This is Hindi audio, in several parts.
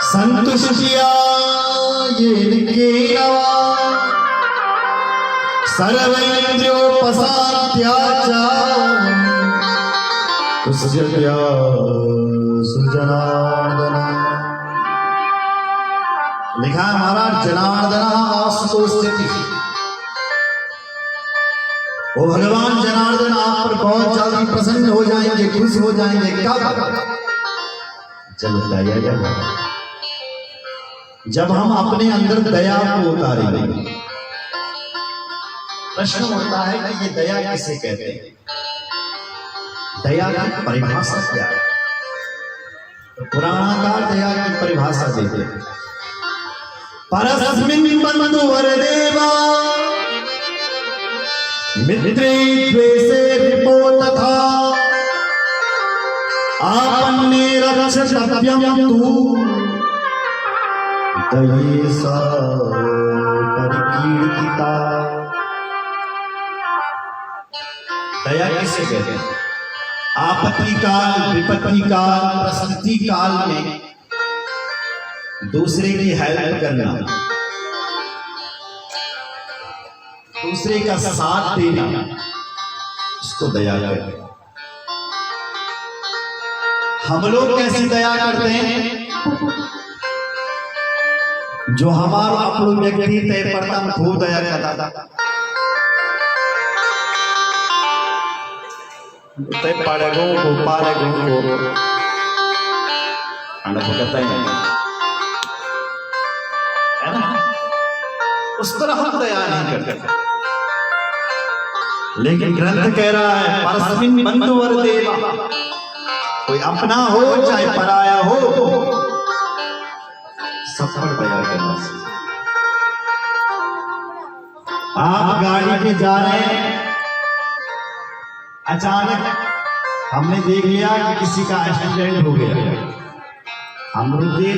संतुष्टिया येनके नवा सर्वेन्द्रियोपसात्याचा तुष्यत्या सुजनार्दन। लिखा है महाराज जनार्दन आस्तु स्थिति। वो भगवान जनार्दन आप पर बहुत जल्दी प्रसन्न हो जाएंगे, खुश हो जाएंगे। कब? जब दया जाएगा, जब हम अपने अंदर दया को उतारेंगे। प्रश्न होता है कि ये दया किसे कहते हैं? दया की परिभाषा क्या है? तो पुराणाकार दया की परिभाषा देते हैं। परस्मिन् बन्धुवर देवा मित्रे द्वेषे विपो तथा आपन्ने रक्षतव्यं तु दयेसा परिकीर्तिता। दया किसे कहते हैं? आपत्ति काल, विपत्ति काल, प्रसन्नति काल में दूसरे की हेल्प करना, दूसरे का साथ देना, उसको दया कहते हैं। हम लोग कैसी दया करते हैं? जो हमारो अपनो व्यक्ति तय प्रथम खूब दया करता तय पाड़ेगो को कहता है ना, उस पर हम दया नहीं करते। लेकिन ग्रंथ कह रहा है परस्मिन् बन्धुवर देवा, कोई अपना हो चाहे पराया हो, सब पर दया करना चाहिए। आप गाड़ी पे जा रहे हैं, अचानक हमने देख लिया कि किसी का एक्सीडेंट हो गया, हम रुके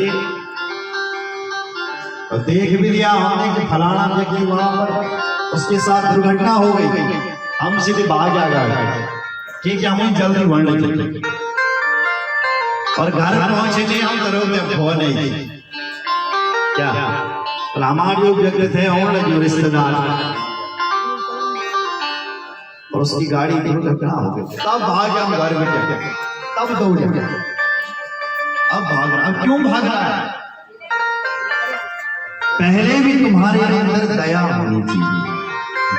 और देख भी लिया हमने कि फलाना व्यक्ति वहां पर उसके साथ दुर्घटना हो गई, हम सीधे भाग आ गए कि हमें जल्दी वर्ण लगे और घर पहुंचे नहीं हम करोगे फोन नहीं क्या हमारे जो व्यक्ति थे और जो रिश्तेदार और उसकी गाड़ी की दुर्घटना हो गई, तब भाग हम घर में, तब दौड़े। अब भाग रहा, अब क्यों भाग रहा है? पहले भी तुम्हारे अंदर दया होनी चाहिए।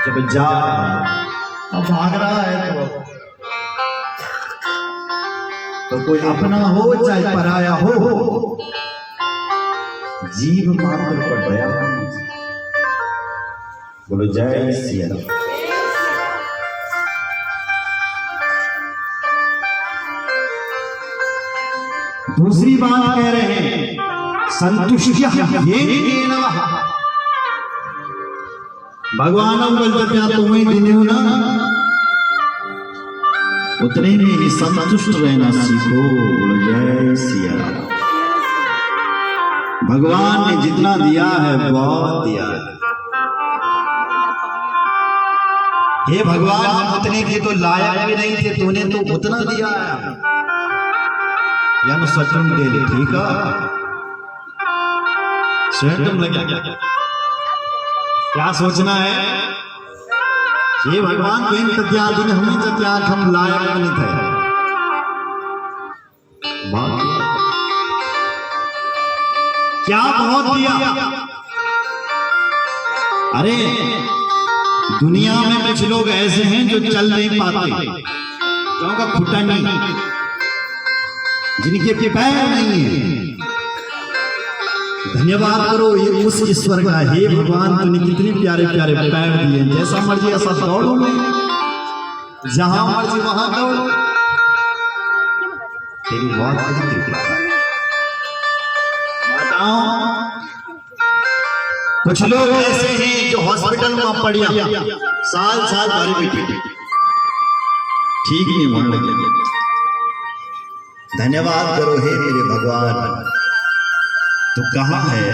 जब जा अब भाग रहा है तो कोई अपना हो चाहे पराया हो, जीव मात्र पर दया होनी चाहिए। बोलो जय सिया राम। दूसरी बात कह रहे हैं संतुष्टिया येनके नवा। भगवान बोलते तुम्हें दिने हो ना, उतने में ही संतुष्ट रहना सीखो। बोलो जय सिया राम। भगवान ने जितना दिया है बहुत दिया है। हे भगवान, हम उतने के तो लायक भी नहीं थे, तूने तो उतना दिया है। या सचन के लिए ठीक है, तुम लगे क्या सोचना है? ये भगवान को इन तत्याग दिन हमें तत्याग हम लायक नहीं थे। क्या बहुत दिया। अरे दुनिया में कुछ लोग ऐसे हैं जो चल नहीं पाते, जिनका घुटना नहीं, जिनके पैर नहीं है। धन्यवाद करो ये उस ईश्वर का, हे भगवान तूने कितने प्यारे प्यारे पैर दिए, जैसा मर्जी ऐसा दौड़ो, जहां मर्जी वहां दौड़ो, तेरी बहुत बड़ी कृपा है। बताओ कुछ लोग ऐसे हैं जो हॉस्पिटल में पड़िया साल साल भर बैठे, ठीक नहीं होने लगे। धन्यवाद करो हे मेरे भगवान, तो कहाँ है?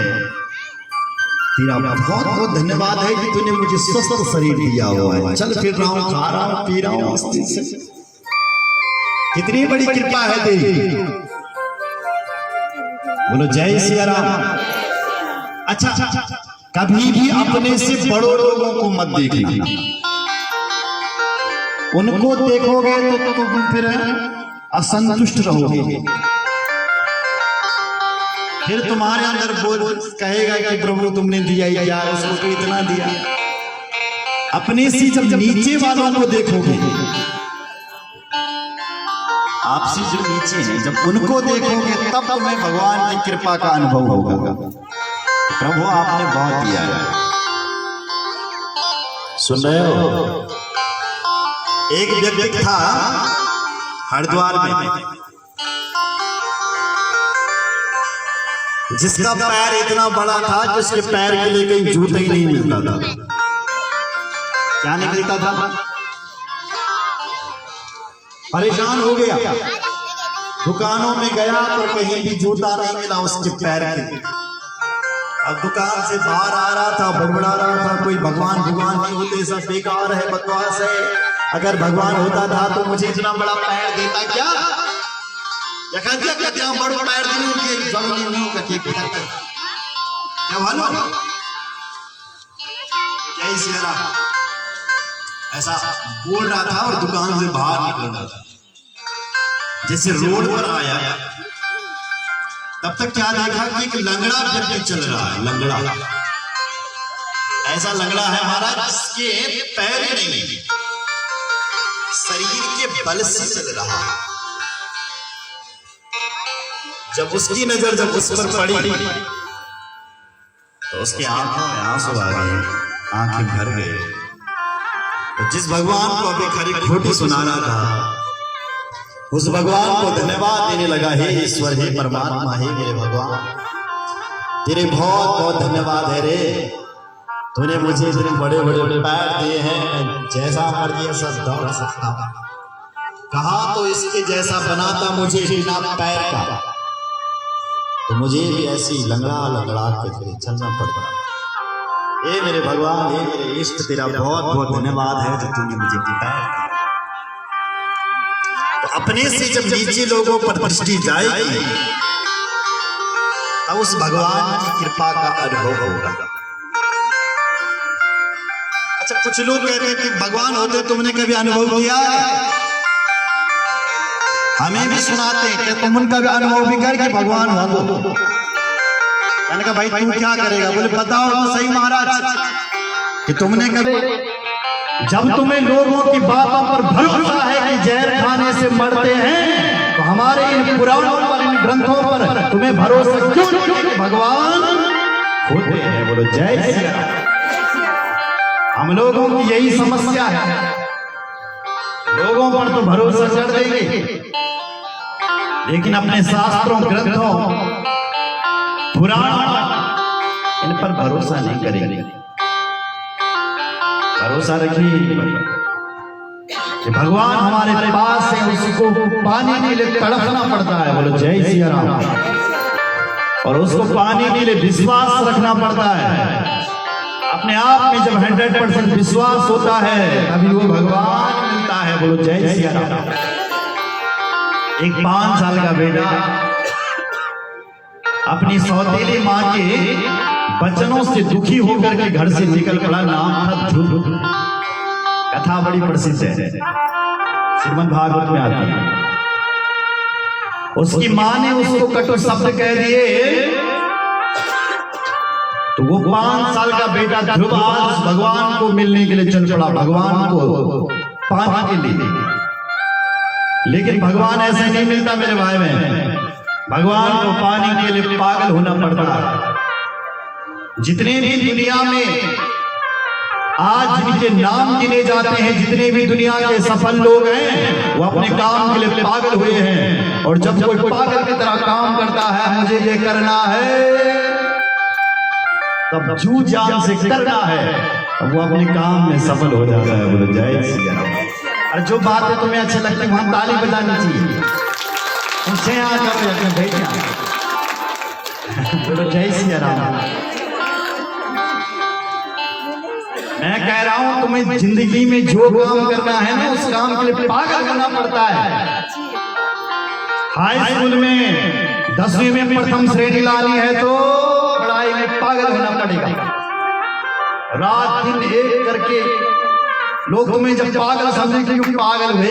तेरा बहुत बहुत धन्यवाद है कि तूने मुझे स्वस्थ शरीर दिया हुआ है, चल फिर रहा हूँ, खा रहा हूँ, पी रहा हूँ, कितनी बड़ी कृपा है तेरी। बोलो जय सिया राम। अच्छा, कभी भी अपने से बड़ों लोगों को मत देखना, उनको देखोगे तो तुम फिर असंतुष्ट रहोगे, फिर तुम्हारे अंदर बोल कहेगा कि प्रभु तुमने दिया ही यार, उसको तो इतना दिया। अपने से जब नीचे वालों को देखोगे, आपसे जो नीचे हैं, जब उनको देखोगे तब तुम्हें भगवान की कृपा का अनुभव होगा। प्रभु आपने बहुत दिया है। सुन रहे हो? एक व्यक्ति था हरिद्वार में, जिसका पैर इतना बड़ा था कि उसके पैर के लिए कहीं जूता ही नहीं मिलता था। क्या नहीं मिलता था? परेशान हो गया, दुकानों में गया तो कहीं भी जूता नहीं मिला उसके पैर के। अब दुकान से बाहर आ रहा था, बड़बड़ा रहा था, कोई भगवान भगवान नहीं होते, सब बेकार है, बकवास है, अगर भगवान होता था तो मुझे इतना बड़ा पैर देता क्या? क्या बड़ो पैर ऐसा बोल रहा था और दुकान से बाहर निकल रहा था। जैसे रोड पर आया तब तक क्या देखा कि एक लंगड़ा व्यक्ति चल रहा है। लंगड़ा, ऐसा लंगड़ा है महाराज जिसके पैर नहीं, शरीर के बल से चल रहा है। जब उसकी नजर जब उस पर पड़ी तो उसकी आंखों में आंसू आ गए, आंखें भर गए। तो जिस भगवान को अभी खरी खोटी सुना रहा था, उस भगवान को धन्यवाद देने लगा। हे ईश्वर, हे परमात्मा, हे मेरे भगवान, तेरे बहुत बहुत धन्यवाद है रे, तूने मुझे इतने बड़े बड़े पैर दिए हैं, जैसा मर्जी ऐसा दौड़ सकता, कहा तो इसके जैसा बनाता मुझे बिना पैर का, तो मुझे भी ऐसी लंगड़ा लंगड़ा के चलना पड़ता। हे मेरे भगवान, हे मेरे इष्ट, तेरा बहुत बहुत धन्यवाद है जो तूने मुझे पैर। तो अपने से जब नीचे लोगों पर दृष्टि जाएगी तब उस भगवान की कृपा का अनुभव होगा। अच्छा, कुछ लोग कहते हैं कि भगवान होते तुमने कभी अनुभव किया है? हमें भी सुनाते हैं कि तुम उनका भी अनुभव भी करके भगवान हो तो। मैंने कहा भाई तुम क्या करेगा? बोले बताओ तो सही महाराज कि तुमने कभी, जब तुम्हें लोगों की बातों पर भरोसा है कि जहर खाने से मरते हैं, तो हमारे इन पुराणों पर, इन ग्रंथों पर तुम्हें भरोसा क्यों नहीं? भगवान होते हैं। बोलो जय श्री राम। हम लोगों की यही समस्या है, लोगों पर तो भरोसा कर देंगे लेकिन अपने शास्त्रों, ग्रंथों, पुराणों इन पर भरोसा नहीं करेंगे। भरोसा रखिए कि भगवान हमारे पास है, उसको पाने के लिए तड़पना पड़ता है। बोलो जय श्री राम। और उसको पाने के लिए विश्वास रखना पड़ता है। अपने आप में जब 100% विश्वास होता है तभी वो भगवान मिलता है। बोलो जय श्री राम। एक 5 साल का बेटा अपनी सौतेली माँ के वचनों से दुखी होकर के घर से निकल पड़ा। नाम था ध्रुव। कथा बड़ी प्रसिद्ध है, श्रीमद् भागवत में आती है। उसकी माँ ने उसको कटु शब्द कह दिए तो वो 5 साल का बेटा ध्रुव आज भगवान को मिलने के लिए चल पड़ा, भगवान को पाने के लिए। लेकिन भगवान ऐसे नहीं मिलता मेरे भाई बहन। भगवान को पाने के लिए पागल होना पड़ता है। जितने भी दुनिया में आज जिनके नाम गिने जाते हैं, जितने भी दुनिया के सफल लोग हैं, वो अपने काम के लिए पागल हुए हैं। और जब कोई पागल की तरह काम करता है, मुझे ये करना है, तब जू जान से करना है, तब वो अपने काम में सफल हो जाता है। बोलो जय श्री राम। और जो बातें तुम्हें अच्छी लगती है वहां ताली बजानी चाहिए, उनसे आकर बैठ जाए। बोलो जय श्री राम। मैं कह रहा हूं तुम्हें जिंदगी में जो काम करना है ना, उस काम के लिए पागल करना पड़ता है। हाई स्कूल में 10वीं में प्रथम श्रेणी लानी है तो पढ़ाई में पागल होना पड़ेगा। रात दिन एक करके लोग तुम्हें जब पागल समझेंगे कि पागल होंगे,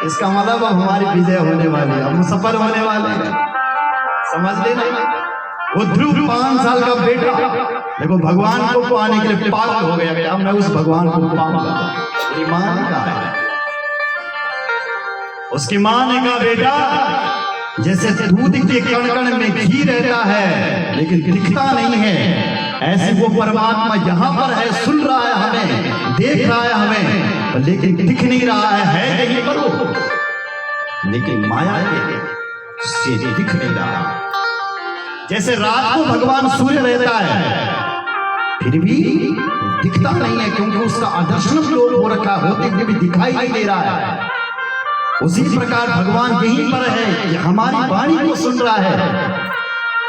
इसका मतलब अब हमारी विजय होने वाली है, हम सफल होने वाले हैं। समझ लेना। वो ध्रुव 5 साल का बेटा देखो भगवान को पाने के लिए पागल हो गया, अब मैं उस भगवान को पाऊंगा। मेरी मां ने कहा है, उसकी मां ने कहा बेटा जैसे दूध के कण कण में घी रहता है लेकिन दिखता नहीं है, ऐसे वो परमात्मा यहाँ पर है, सुन रहा है हमें, देख रहा है हमें, लेकिन दिख नहीं रहा है कहीं पर वो, लेकिन माया से दिख नहीं रहा। जैसे रात को भगवान सूर्य रहता है फिर भी दिखता नहीं है क्योंकि उसका आदर्शन लोप हो रखा, होते हुए भी दिखाई नहीं दे रहा है। उसी प्रकार भगवान यहीं पर है, हमारी वाणी को सुन रहा है,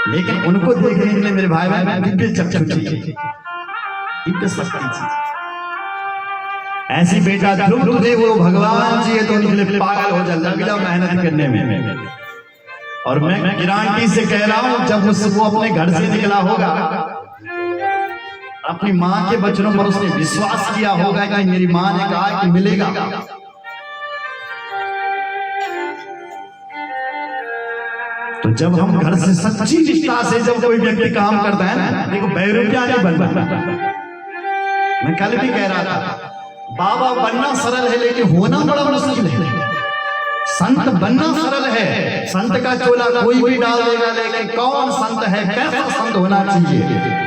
लेकिन उनको देखने के लिए मेरे भाई बहन दिव्य चक्षु चाहिए, दिव्य शक्ति चाहिए। ऐसी बेटा ध्रुव दे वो भगवान जी है तो उनके लिए पागल हो जाए, लग जाओ मेहनत करने में। और मैं गारंटी से कह रहा हूं जब वो अपने घर से निकला होगा, अपनी मां के वचनों पर उसने विश्वास किया होगा कि मेरी मां ने कहा कि मिलेगा, तो जब हम घर से सच्ची निष्ठा से जब कोई व्यक्ति काम करता है ना, देखो बैरूपिया नहीं बनता। मैं कल भी कह रहा था बाबा बनना सरल है लेकिन होना बड़ा मुश्किल है। संत बनना सरल है, संत का चोला कोई भी डाल देगा, लेकिन कौन संत है, कैसा संत होना चाहिए,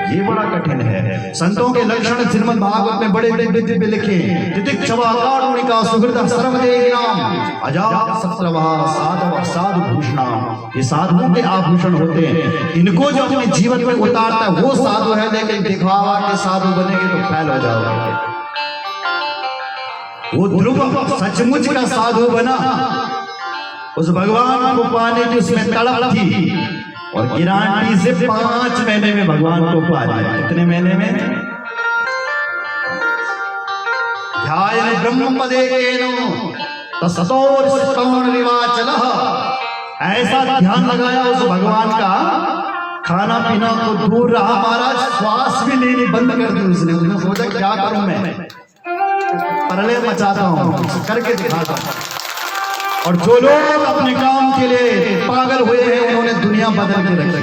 ये बड़ा कठिन है। संतों के लक्षण श्रीमद् भागवत में बड़े बड़े विधि पे लिखे, तितिक्षवा कारुणिका सुहृद सर्वदेव नाम अजात शत्रवा साधव साधु भूषणाम। ये साधुओं के आभूषण होते हैं, इनको जो अपने जीवन में उतारता है वो साधु है, लेकिन दिखावा के साधु बनेंगे तो फैल हो जाओगे। वो ध्रुव सचमुच का साधु बना, उस भगवान को पाने की उसमें तड़प थी, और गिरानी से 5 महीने में भगवान को पा लिया। कितने महीने में? ध्यान ब्रह्म पदे ऐसा ध्यान लगाया उस भगवान का, खाना पीना तो दूर रहा, महाराज श्वास भी लेनी बंद कर दी उसने। उसने सोचा क्या करूं मैं, प्रलय मचाता हूं, करके दिखाता हूं। और जो लोग अपने काम के लिए पागल हुए हैं उन्होंने दुनिया बदल के रखी।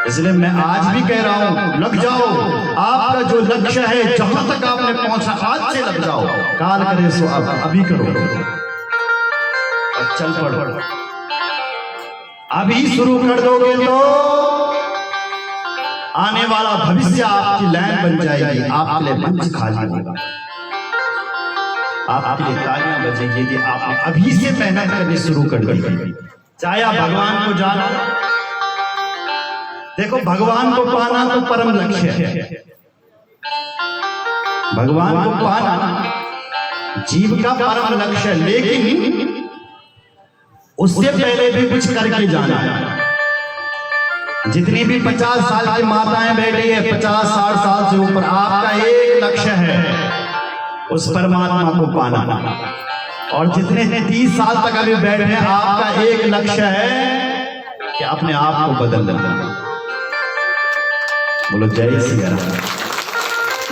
इसलिए मैं आज भी कह रहा हूं लग जाओ, आपका जो लक्ष्य है जहां तक आपने पहुंचा आज से लग जाओ, काल करे सो अभी करो और चल पड़ो। अभी शुरू कर दोगे तो आने वाला भविष्य आपकी लाइन बन जाएगी, आपके लिए मंच खाली होगा, आपके लिए तालियां बजेगी यदि आपने अभी से मेहनत करनी शुरू कर दी। चाहे आप भगवान को जाना, देखो भगवान को पाना तो परम लक्ष्य है, भगवान को पाना जीव का परम लक्ष्य है, लेकिन उससे पहले भी कुछ करके जाना है। जितनी भी 50 साल की माताएं बैठी है, 50-60 साल से ऊपर, आपका एक लक्ष्य है उस परमात्मा को पाना। और जितने 30 साल तक अभी बैठे हैं, आपका एक लक्ष्य है कि अपने आप को बदलना। बोलो जय श्री राम।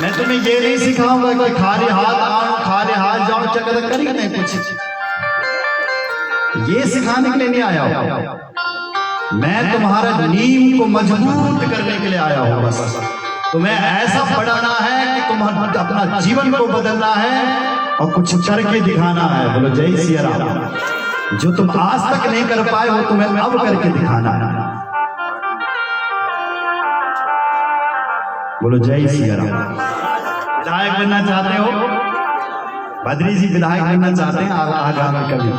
मैं तुम्हें ये नहीं सिखाऊंगा कि खाली हाथ आओ, खाली हाथ जाओ, चक्कर करी नहीं, कुछ ये सिखाने के लिए नहीं आया हूं। मैं तुम्हारा नींव को मजबूत करने के लिए आया हूं। बस तुम्हें ऐसा पढ़ाना है कि तुम अपना जीवन को बदलना है और कुछ करके दिखाना है। बोलो जय श्री राम। जो तुम आज तक नहीं कर पाए वो तुम्हें अब करके दिखाना है। बोलो जय श्री राम। विधायक बनना चाहते हो? बद्री जी विधायक बनना चाहते हैं आगामी कभी?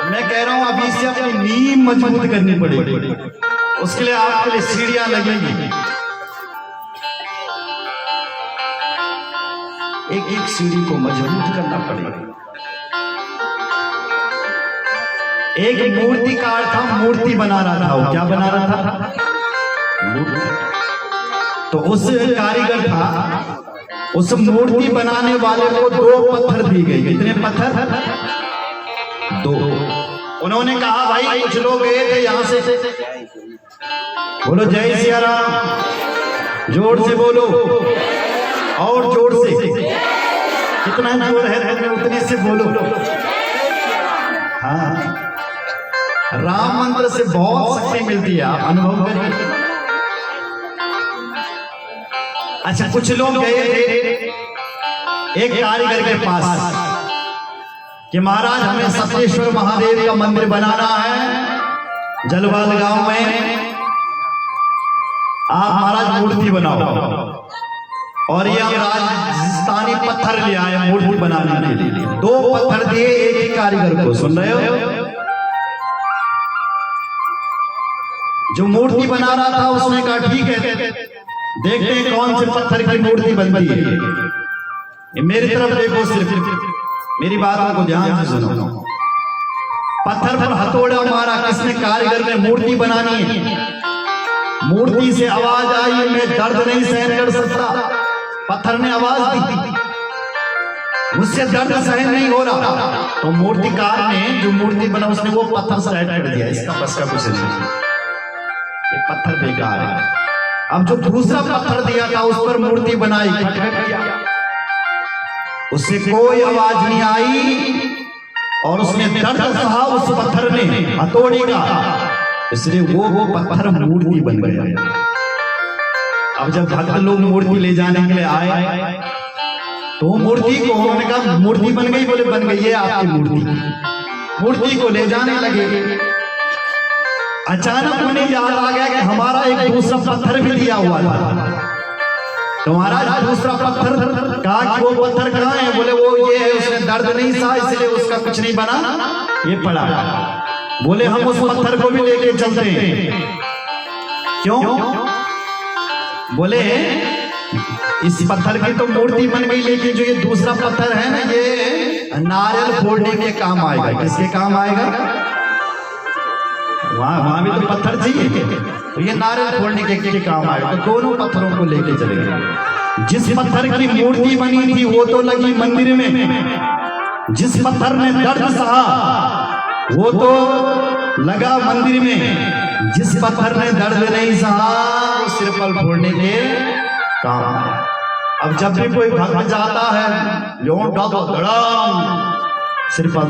मैं कह रहा हूं अभी से अपनी नींव मजबूत करनी पड़ेगी। उसके लिए आपके लिए सीढ़ियां लगेंगी, एक एक सीढ़ी को मजबूत करना पड़ेगा। एक मूर्तिकार था, मूर्ति बना रहा था। वो क्या बना रहा था? मूर्ति। तो उस कारीगर था, उस मूर्ति बनाने वाले को 2 पत्थर दी गई। कितने पत्थर? 2। उन्होंने कहा भाई कुछ लोग गए थे यहाँ से, बोलो जय सिया राम, जोर से बोलो और जोर से, कितना जोर है तुम्हें उतने से बोलो। हाँ, राम मंत्र से बहुत शक्ति मिलती है, आप अनुभव करिए। अच्छा, कुछ लोग गए थे एक कारीगर के पास कि महाराज हमें सप्तेश्वर महादेव का मंदिर बनाना है जलवाल गांव में, आप महाराज मूर्ति बनाओ। और ये हम राजस्थानी पत्थर ले आए मूर्ति बनाने के लिए। 2 पत्थर दिए एक ही कारीगर को, सुन रहे हो? जो मूर्ति बना रहा था उसने कहा ठीक है, देखते हैं कौन से पत्थर की मूर्ति बनती है। ये मेरी तरफ देखो, सिर्फ मेरी बातों को ध्यान से सुनो। पत्थर पर हथौड़ा मारा, किसने? कारीगर ने। मूर्ति बनानी है। मूर्ति से आवाज आई, मैं दर्द नहीं सहन कर सकता। पत्थर ने आवाज दी, मुझसे दर्द सहन नहीं हो रहा। तो मूर्तिकार ने, जो मूर्ति बना, उसने वो पत्थर साइड कर दिया, इसका बस का कुछ नहीं, ये पत्थर बेकार है। अब जो दूसरा पत्थर दिया था उस पर मूर्ति बनाई, उससे कोई आवाज नहीं आई और उसने दर्द सहा उस पत्थर ने, हथौड़ी का, इसलिए वो पत्थर मूर्ति बन गया। अब जब भक्त लोग मूर्ति ले जाने के लिए आए तो मूर्ति को उन्होंने कहा मूर्ति बन गई, बोले बन गई है आपकी मूर्ति। मूर्ति को ले जाने लगे, अचानक उन्हें याद आ गया कि हमारा एक दूसरा पत्थर भी दिया हुआ था। तो महाराज दूसरा पत्थर, कहा कि वो पत्थर कहाँ है? बोले वो ये है, उसने दर्द नहीं सहा इसलिए उसका कुछ नहीं बना, ये पड़ा। बोले हम उस पत्थर को भी लेके चलते हैं। क्यों? बोले इस पत्थर की तो मूर्ति बन गई, लेकिन जो ये दूसरा पत्थर है ना, ये नारियल फोड़ने के काम आएगा। किसके काम आएगा? वहां भी तो पत्थर चाहिए, तो ये नारियल फोड़ने के काम आएगा। तो दोनों पत्थरों को लेके चलेंगे। जिस पत्थर की मूर्ति बनी थी वो तो लगी मंदिर में, जिस पत्थर ने दर्द सहा वो तो लगा मंदिर में, जिस पत्थर ने दर्द नहीं सहा वो सिर पर फोड़ने के काम है। अब जब भी कोई भक्त जाता है लोटा तो धड़ाम सिर पर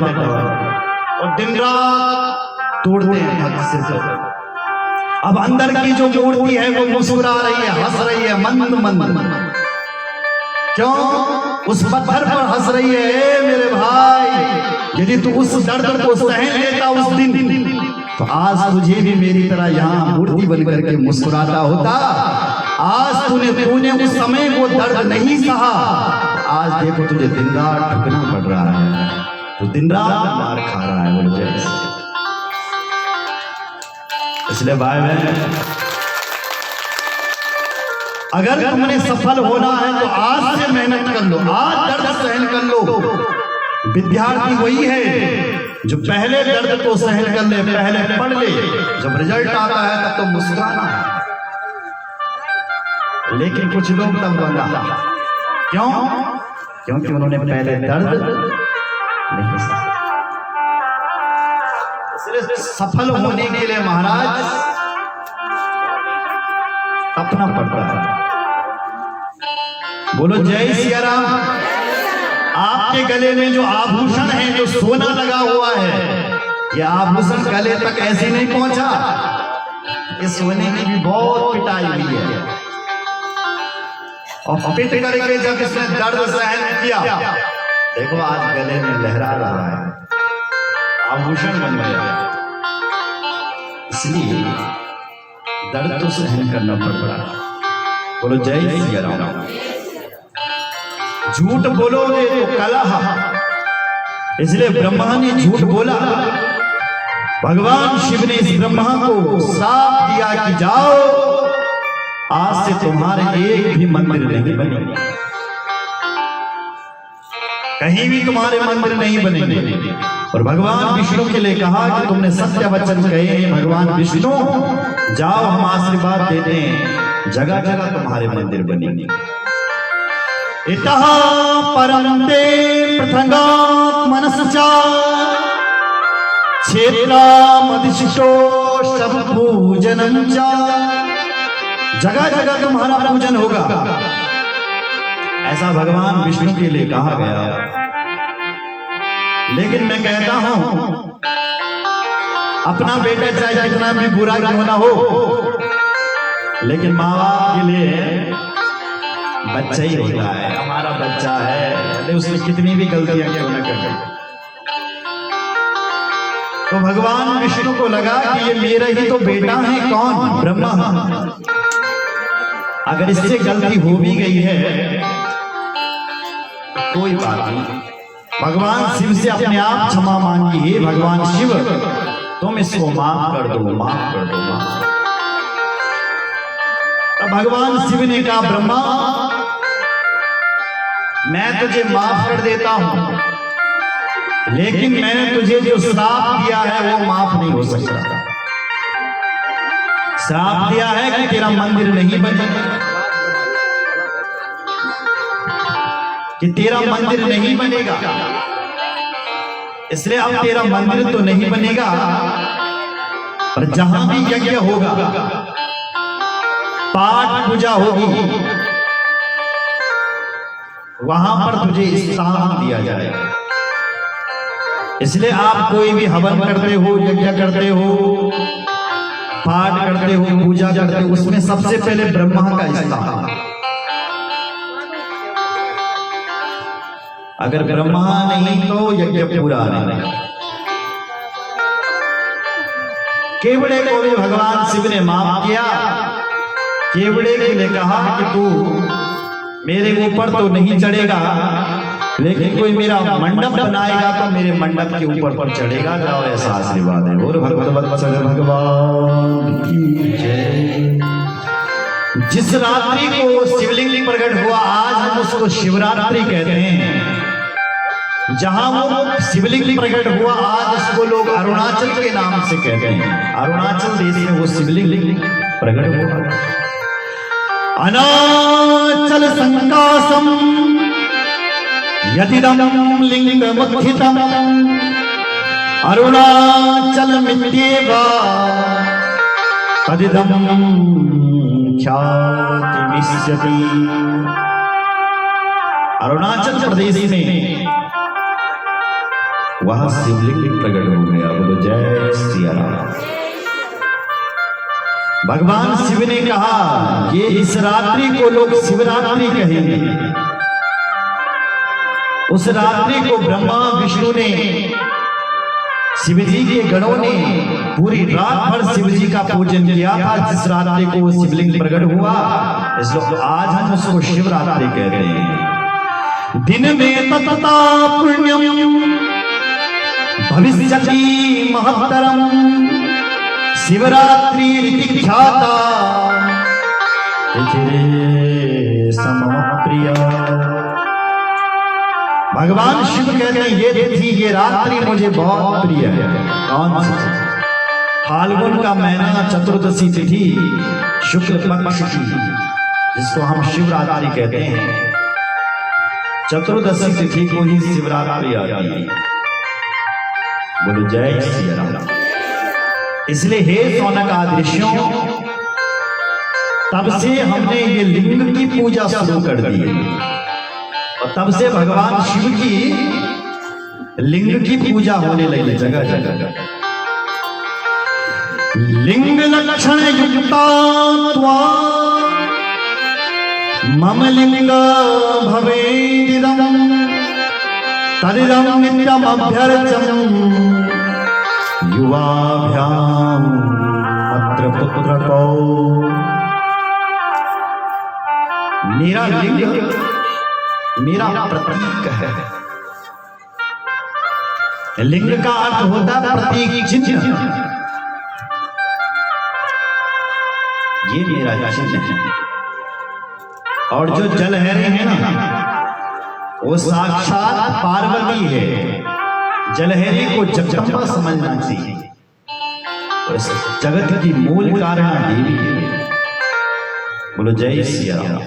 और दिन रात तोड़ते हैं भक्त सिर पर। अब अंदर की जो मूर्ति है वो मुस्कुरा रही है, हंस रही है, मंद मंद। क्यों? उस पत्थर पर हंस रही है, मेरे भाई यदि तू उस दर्द को सहन लेता उस दिन, तो आज तुझे भी मेरी तरह यहाँ मूर्ति बन करके मुस्कुराता होता। आज तूने उस समय वो दर्द नहीं सहा, आज देखो तुझे दिन रात ठुकना पड़ रहा है, तो दिन रात मार खा रहा है। बोलो जैसे, इसलिए भाई बहन, अगर तुमने सफल होना है तो आज से मेहनत कर लो, आज दर्द सहन कर लो। विद्यार्थी वही है जो पहले दर्द को सहन कर ले, पहले पढ़ ले, जब रिजल्ट आता है तब तो मुस्कुराना है। लेकिन कुछ लोग तब बंगा, क्यों? क्योंकि उन्होंने पहले दर्द नहीं सहा। इसलिए सफल होने के लिए महाराज अपना पड़ रहा है। बोलो जय सिया राम। आपके गले में जो आभूषण है, जो सोना लगा हुआ है, ये आभूषण गले तक ऐसे नहीं पहुंचा, ये सोने की भी बहुत पिटाई हुई है। और पिट करके जब इसने दर्द सहन किया, देखो आज गले में लहरा रहा है, आभूषण बन गया। इसलिए दर्द तो सहन करना पड़ रहा। बोलो जय सिया राम। झूठ बोलोगे तो कलह, इसलिए ब्रह्मा ने झूठ बोला। भगवान शिव ने इस ब्रह्मा को श्राप दिया कि जाओ, आज से तुम्हारे एक भी मंदिर नहीं बनेंगे, कहीं भी तुम्हारे मंदिर नहीं बनेंगे। और भगवान विष्णु के लिए कहा कि तुमने सत्य वचन कहे हैं भगवान विष्णु, जाओ हम आशीर्वाद देते हैं, जगह जगह तुम्हारे मंदिर बनेंगे। इतः परम ते पृथंगात् मनस्चा क्षेत्रामधिष्ठो सब पूजनम चा, जगह जगह तुम्हारा पूजन होगा, ऐसा भगवान विष्णु के लिए कहा गया। लेकिन मैं कहता हूं, अपना बेटा चाहे कितना भी बुरा क्यों ना हो, लेकिन माँ बाप के लिए बच्चा ही होता है, हमारा बच्चा है, भले उसने कितनी भी गलतियां क्यों न कर। तो भगवान विष्णु को लगा कि ये मेरा ही तो बेटा है, कौन? ब्रह्मा। अगर इससे गलती हो भी गई है कोई बात नहीं, भगवान शिव से अपने आप क्षमा मांगी, हे भगवान शिव तुम इसको माफ कर दो, माफ कर दो, माफ। तब भगवान शिव ने कहा, ब्रह्मा मैं तुझे माफ कर देता हूं, लेकिन मैंने तुझे जो श्राप दिया है वो माफ नहीं हो सकता। श्राप दिया है कि तेरा मंदिर नहीं बनेगा, कि तेरा मंदिर नहीं बनेगा, इसलिए अब तेरा मंदिर तो नहीं बनेगा, पर जहां भी यज्ञ होगा, पाठ पूजा होगी, वहां पर तुझे स्थान दिया जाएगा। इसलिए आप कोई भी हवन करते हो, यज्ञ करते हो, पाठ करते हो, पूजा करते हो, उसमें सबसे पहले ब्रह्मा का स्थान। अगर ब्रह्मा नहीं तो यज्ञ पूरा नहीं। केवड़े को भी भगवान शिव ने माफ किया। केवड़े के लिए कहा कि तू मेरे ऊपर तो नहीं चढ़ेगा, लेकिन कोई मेरा मंडप बनाएगा तो मेरे मंडप के ऊपर पर चढ़ेगा। जाओ, ऐसा आशीर्वाद है। और भगवत भगवान की जय। जिस रात्रि को शिवलिंग प्रकट हुआ, आज हम उसको शिवरात्रि कहते हैं। जहां वो शिवलिंग प्रकट हुआ, आज उसको लोग अरुणाचल के नाम से कहते हैं। अरुणाचल देश में वो शिवलिंग प्रकट हुआ। अनाचल संकासम यदिदम लिंगमुत्थितम अरुणाचल मित्येवा तदिदम ख्याति विश्यति। अरुणाचल प्रदेश में वहां शिवलिंग प्रकट हो गया। बोलो जय श्री राम। भगवान शिव ने कहा ये इस रात्रि को लोग शिवरात्रि कहेंगे। उस रात्रि को ब्रह्मा विष्णु ने, शिव जी के गणों ने पूरी रात भर शिव जी का पूजन किया था। जिस रात्रि को शिवलिंग प्रकट हुआ, इसलिए आज हम उसको शिवरात्रि कहते हैं। दिन में ततता पुण्यम भविष्यति महत्तरम शिवरात्रि रीति ख्याता समप्रिय। भगवान शिव कहते हैं ये तिथि, ये रात्रि मुझे बहुत प्रिय है। कौन सी? फाल्गुन का महीना, चतुर्दशी तिथि, शुक्ल पक्ष की, जिसको हम शिवरात्रि कहते हैं। चतुर्दशी तिथि को ही शिवरात्रि आती है। बोलो जय श्री राम। इसलिए हे सौनक आदृश्यों, तब से हमने ये लिंग की पूजा शुरू कर दी और तब से भगवान शिव की लिंग की पूजा होने लगी जगह जगह। लिंग लक्षण युक्ता मम लिंग भवेदिदं तदिदं नित्यम अभ्यर्चनं युवाभ्याम अत्र पुत्र को। मेरा लिंग मेरा प्रतीक है। लिंग का अर्थ होता है प्रतीक, चिन्ह। ये मेरा चिन्ह है। और जो जलहरी है ना, वो साक्षात पार्वती है। जलहरी को जगदम्बा समझना चाहिए। जगत की मूल कारण देवी है। बोलो जय श्री राम।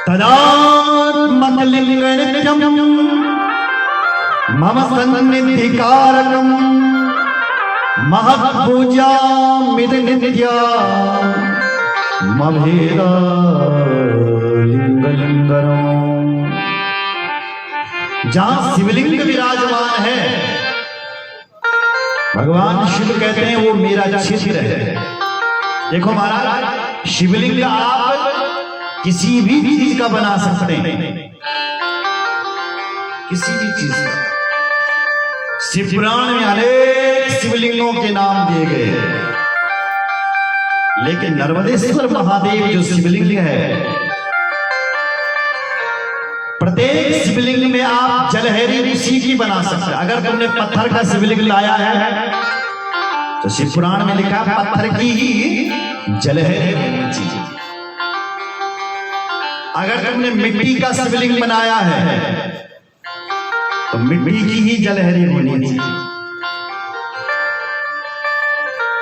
तदात्मक लिंग नित्यम मम सन्निधिकारकम महत् पूजा मिद नित्या मभेदा लिंग लिंगरम। जहां शिवलिंग विराजमान है, भगवान शिव कहते हैं वो मेरा क्षेत्र है। देखो महाराज, शिवलिंग आप किसी भी चीज का बना सकते हैं, किसी भी चीज का। शिव पुराण में अनेक शिवलिंगों के नाम दिए गए हैं, लेकिन नर्मदेश्वर महादेव जो शिवलिंग है, प्रत्येक शिवलिंग में आप जलहरी ऋषि की बना सकते हैं। अगर तुमने पत्थर का शिवलिंग लाया है तो शिव पुराण में लिखा पत्थर की ही जलहरी होनी चाहिए। अगर तुमने मिट्टी का शिवलिंग बनाया है तो मिट्टी की ही जलहरी होनी चाहिए।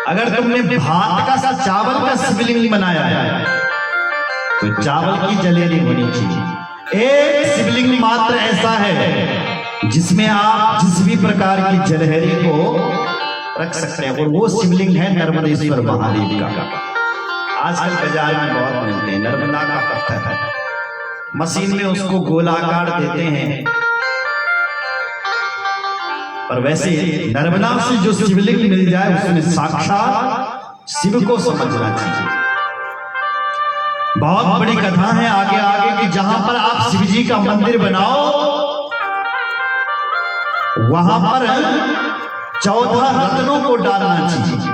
अगर तुमने भात का सा चावल का शिवलिंग बनाया है तो चावल की जलहरी होनी चाहिए। एक शिवलिंग मात्र ऐसा है जिसमें आप जिस भी प्रकार की जलहरी को रख सकते हैं, और वो शिवलिंग है नर्मदेश्वर महादेव का। आजकल बाजार में बहुत मिलते हैं, नर्मदा का पत्थर है, मशीन में उसको गोलाकार देते हैं। पर वैसे नर्मदा से जो शिवलिंग मिल जाए उसमें साक्षात शिव को समझना चाहिए। बहुत बड़ी कथा है आगे आगे कि जहां पर आप शिव जी का मंदिर बनाओ वहां पर 14 रत्नों को डालना चाहिए।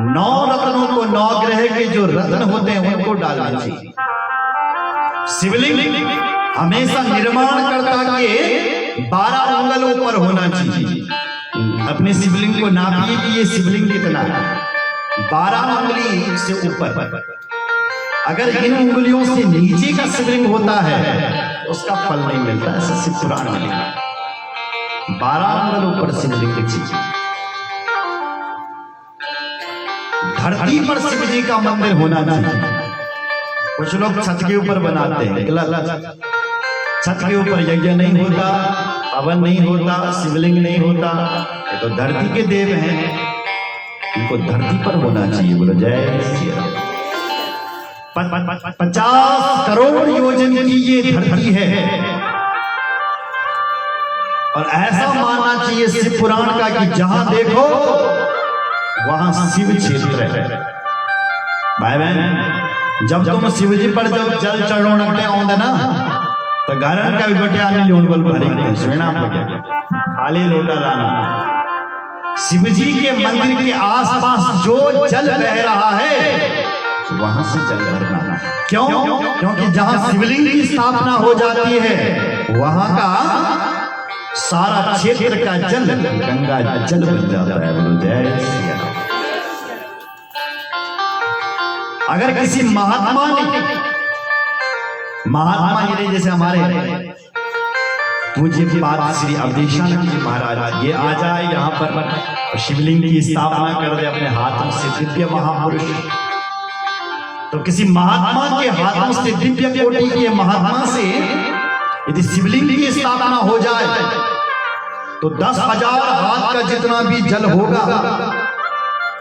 9 रत्नों को, 9 ग्रह के जो रत्न होते हैं उनको डालना चाहिए। शिवलिंग हमेशा निर्माणकर्ता के 12 उंगल ऊपर होना चाहिए। अपने शिवलिंग को नापिए कि ये शिवलिंग कितना है, 12 उंगली से ऊपर। अगर इन उंगलियों से नीचे का शिवलिंग होता है तो उसका फल नहीं मिलता। ऐसा शिव पुराण में लिखा है, 12 उंगल ऊपर शिवलिंग चाहिए। धरती पर शिव जी का मंदिर होना चाहिए। कुछ लोग छत के ऊपर बनाते हैं, छत के ऊपर यज्ञ नहीं होता, हवन नहीं होता, शिवलिंग नहीं होता। ये तो धरती के देव हैं, इनको धरती पर होना चाहिए। बोलो जय श्री राम। 50 करोड़ योजन की ये धरती है, और ऐसा मानना चाहिए शिव पुराण का कि जहां देखो वहां शिव क्षेत्र है। भाई बहन, जब तुम शिव जी पर जब जल चढ़ाने आऊंगे ना तो घर का भी बटिया मिलियन बोल भरी सुना खाली लोटा लाना। शिव जी के मंदिर के आसपास जो जल बह रहा है वहां से जल भरना। क्यों? क्योंकि जहां शिवलिंग की स्थापना हो जाती है वहां का सारा क्षेत्र का जल गंगा जल बन जाता है। बोलो जय श्री राम। अगर किसी महात्मा ये जैसे हमारे पूज्य पाद श्री अवधेशानंद जी महाराज, ये आ जाए यहाँ पर शिवलिंग की स्थापना कर दे अपने हाथों से, दिव्य महापुरुष। तो किसी महात्मा के हाथों से, दिव्य कोटि के महात्मा से यदि शिवलिंग की स्थापना हो जाए तो 10,000 हाथ का जितना भी जल होगा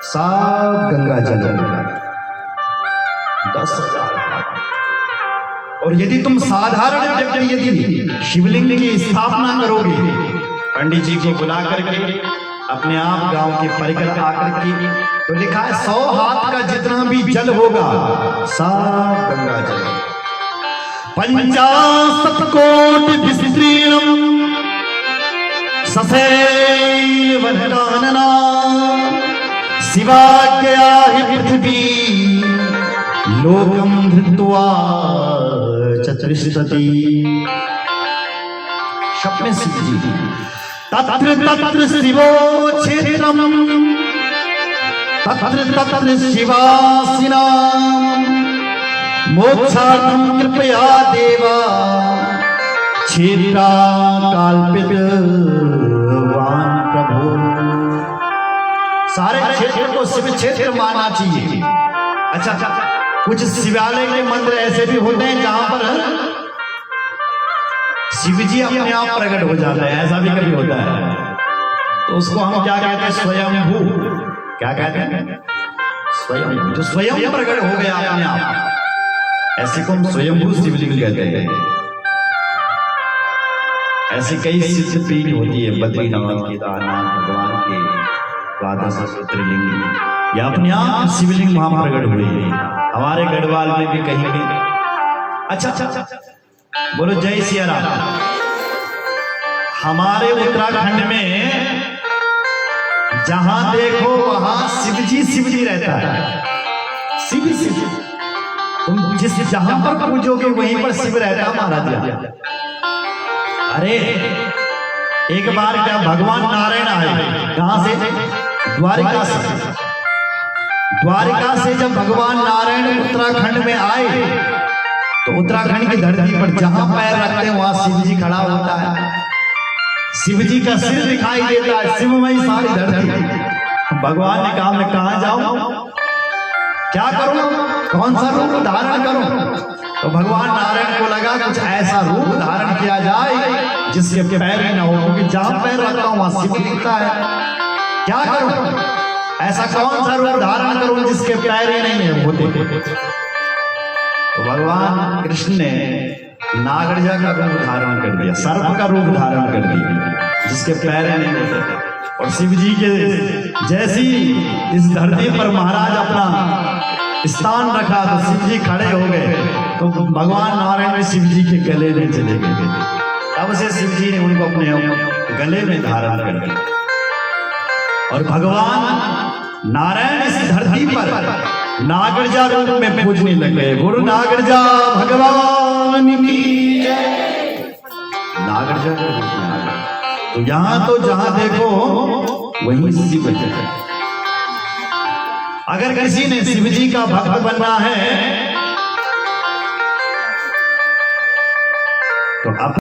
सब गंगा जल होगा। 10,000। और यदि तुम साधारण व्यक्ति यदि शिवलिंग की स्थापना करोगे, पंडित जी को बुला करके अपने आप गांव के परिकर आकर के, तो लिखा है 100 हाथ का जितना भी जल होगा सब गंगा जल। 50 कोटि विस्तीर्णम ससैव कानना शिवाज्ञया हि पृथ्वी लोकम धृत्वा चतुष्टति। शब्द शिव जी तत्र तत्र शिवो क्षेत्रम तत्र तत्र शिवासिना मोक्षार्थं कृपया देवा क्षेत्रा कल्पितवान् प्रभु। सारे क्षेत्र को शिव क्षेत्र मानना चाहिए। अच्छा, कुछ शिवालय के मंदिर ऐसे भी होते हैं जहां पर शिव जी अपने आप प्रकट हो जाते हैं, ऐसा भी कभी होता है। तो उसको हम क्या कहते हैं? स्वयंभू। क्या कहते हैं? स्वयं, जो स्वयं प्रकट हो गया अपने आप, ऐसे को हम स्वयंभू शिवलिंग कहते हैं। ऐसी कई सिद्ध पीठ होती है, बद्रीनाथ, केदारनाथ, भगवान के द्वादश ज्योतिर्लिंग, या अपने आप शिवलिंग वहां प्रकट हुए हैं। हमारे गढ़वाल में भी कहीं भी। अच्छा, बोलो जय सिया राम। हमारे उत्तराखंड में जहां देखो वहां शिवजी रहता है। शिव तुम जिस जहां पर पूजोगे वहीं पर शिव रहता है महाराज। अरे एक बार क्या भगवान नारायण आए, कहां से? द्वारिका से। द्वारिका से जब भगवान नारायण उत्तराखंड में आए तो उत्तराखंड की धरती पर जहां पैर रखते हैं वहां शिव जी खड़ा होता है। शिव जी का सिर दिखाई देता है, शिवमयी सारी धरती। भगवान ने कहा मैं कहां जाऊं, क्या करूं, कौन सा रूप धारण करूं? तो भगवान नारायण को लगा कुछ ऐसा रूप धारण किया जाए जिसके पैर ही ना हो, क्योंकि जहां पैर रखता हूं वहां शिव दिखता है। क्या करूं, ऐसा कौन सा रूप धारण करूं जिसके पैर ही नहीं होते? तो भगवान कृष्ण ने नागरजा का रूप धारण कर दिया, सर्प का रूप धारण कर दिया, जिसके पैर नहीं होते। और शिव जी के जैसी इस धरती पर महाराज अपना स्थान रखा तो शिव जी खड़े हो गए, तो भगवान नारायण भी शिव जी के गले में चले गए। तब से शिव जी ने उनको अपने गले में धारण कर दिया। और भगवान नारायण इस धरती पर नागरजा रूप में पूजने लगे। गुरु नागरजा भगवान की जय। नागरजा के रूप में आ गए। तो यहां तो जहां देखो वही शिव है। अगर किसी ने शिव जी का भक्त बनना है तो